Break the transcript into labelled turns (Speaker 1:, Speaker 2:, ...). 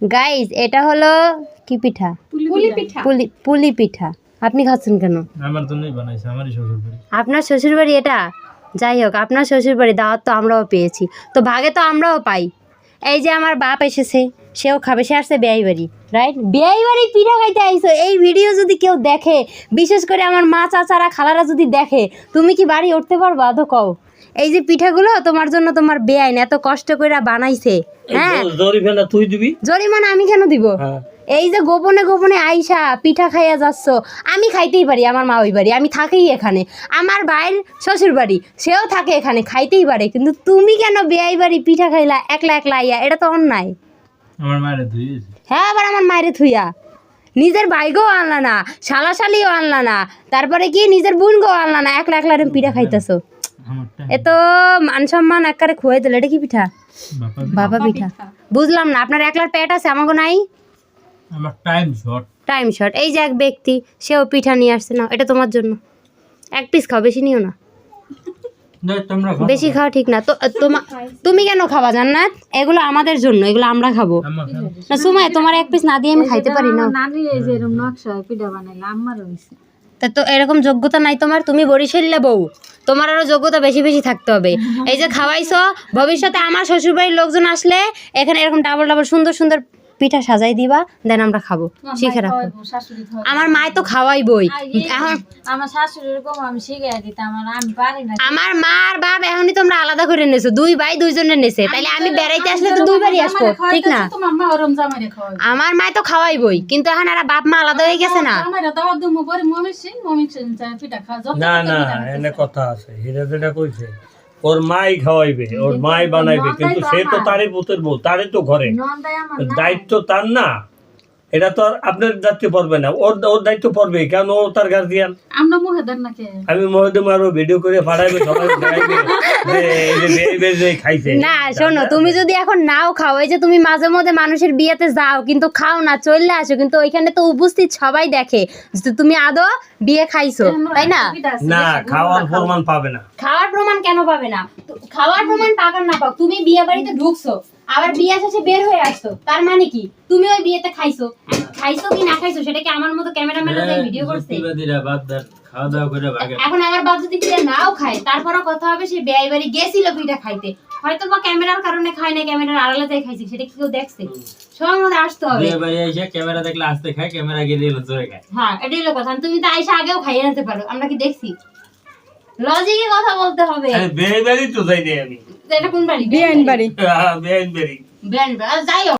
Speaker 1: Guys এটা হলো কি পিঠা? পুলি পিঠা। আপনি খাচ্ছেন কেন?
Speaker 2: আমার জন্যই বানাইছে, আমারই শ্বশুরবাড়ি।
Speaker 1: আপনার শ্বশুরবাড়ি এটা? যাই হোক, আপনার শ্বশুরবাড়ি দাওয়াত তো আমরাও পেয়েছি, তো ভাগে তো আমরাও পাই। এই যে আমার বাপ এসেছে, সেও খাবে, সে আসছে বিয়াই বাড়ি, রাইট? বিয়াই বাড়ি পিঠা খাইতে আইসো। এই ভিডিও যদি কেউ দেখে, বিশেষ করে আমার মা চাচারা খালারা যদি দেখে, তুমি কি বাড়ি উঠতে পারবা? তো কও, এই যে পিঠাগুলো তোমার জন্য তোমার বেআইন এত কষ্ট করে বানাইছে। হ্যাঁ, জরিমানা আমি কেন দিব? এই যে গোপনে গোপনে আইসা পিঠা খাইয়া যাচ্ছ, আমি খাইতেই পারি, আমার মা ওই বাড়ি, আমি থাকেই এখানে। আমার ভাইয়ের শ্বশুর বাড়ি, সেও থাকে এখানে, খাইতেই পারে। কিন্তু তুমি কেন বেআই বাড়ি পিঠা খাইলা একলা একলা আইয়া? এটা তো অন্যায়।
Speaker 2: আমার মায়ের ধুইছে। হ্যাঁ,
Speaker 1: আবার আমার মায়ের থুইয়া নিজের ভাইকেও আনলা না, শালাশালিও আনলা না, তারপরে কি নিজের বোনকেও আনলা না, একলা একলা পিঠা খাইতেছো। এত মান সম্মান একবারে খুঁয়ে দিল। এটা কি পিঠা? বাবা পিঠা। বুঝলাম না, আপনার একলার পেট আছে, আমাকে নাই।
Speaker 2: আমার টাইম শর্ট।
Speaker 1: এই যে এক ব্যক্তি, সেও পিঠা নিয়ে আসছে। না, এটা তোমার জন্য, এক পিস খাও, বেশি নিও না। বেশি খাওয়া ঠিক না তো। তুমি কেন খাবা জান্নাত? এগুলো আমাদের জন্য, এগুলো আমরা খাবো না। সুমাই, তোমার এক পিস না দিয়ে আমি খাইতে পারি না। তা তো এরকম যোগ্যতা নাই তোমার, তুমি বরিশালে বউ, তোমার আরো যোগ্যতা বেশি বেশি থাকতে হবে। এই যে খাওয়াইছো, ভবিষ্যতে আমার শ্বশুরবাড়ির লোকজন আসলে এখানে এরকম ডাবল ডাবল সুন্দর সুন্দর পিঠা সাজাই দিবা, দেন আমরা খাবো। শিখে রাখো। আমার মায় তো খাওয়াই বই। এখন আমার মা আর বাপ এখনই তোমরা আলাদা করে নেছো, দুই ভাই দুইজনে নেছে, তাইলে আমি বেড়াইতে আসলে তো দুইবারই আসবো, ঠিক না? আমার মায় তো খাওয়াই বই, কিন্তু এখন আর বাপ মা আলাদা হয়ে গেছে না।
Speaker 2: না না, এনে কথা আছে, হিরা যেটা কইছে ওর মাই খাওয়াইবে, ওর মাই বানাইবে, কিন্তু সে তো তারই পুতের বউ, তারই তো ঘরে দায়িত্ব তার না। এটা তো আপনার দায়িত্ব পড়বে না, ওর দায়িত্ব পড়বে, কেন ও তার গার্জিয়ান। আমি মহেদম আরো ভিডিও করে পাঠাইবে, সবাই খাইছে
Speaker 1: না। শোনো, তুমি যদি এখন নাও খাও, এই যে তুমি মাঝে মধ্যে মানুষের বিয়েতে যাও কিন্তু খাও না, চলে আসো, কিন্তু ওইখানে তো উপস্থিত সবাই দেখে যে তুমি আদৌ বিয়ে খাইছো, তাই না?
Speaker 2: না, খাওয়ার প্রমাণ পাবে না।
Speaker 1: খাওয়ার প্রমাণ কেন পাবে না? খাওয়ার প্রমাণ পাকার না পাও, তুমি বিয়ে বাড়িতে ঢুকছো, আবার বিয়ে শেষে বের হয়ে আসছো, তার মানে কি তুমি ওই বিয়েতে খাইছো কি না খাইছো সেটা কি আমার মতো ক্যামেরাম্যানরা যে ভিডিও করছে?
Speaker 2: খাওয়া দাওয়া করে ভাগে।
Speaker 1: এখন আমার বাপ যদি পিঠা নাও খায়, তারপরও কথা হবে সে বিয়ে বাড়ি গেছিল পিঠা খাইতে, হয়তো বা ক্যামেরার কারণে খায় না, ক্যামেরার আড়ালে যাই খাইছে, সেটা কি কেউ দেখছে? সবার মধ্যে আসতে হবে।
Speaker 2: বিয়ে বাড়ি এসে ক্যামেরা দেখলে আসতে খায়, ক্যামেরা গেলে জোরে খায়।
Speaker 1: হ্যাঁ, এটাই হলো কথা। তুমি তো আইসা আগেও খাইয়ে আনতে পারো, আমরা কি দেখছি? লজিকে কথা বলতে হবে।
Speaker 2: বিয়ে বাড়ি তো যাই আমি।
Speaker 1: এটা কোন বাড়ি? বিয়াইন বাড়ি।
Speaker 2: বিয়াইন বাড়ি।
Speaker 1: যাই হোক।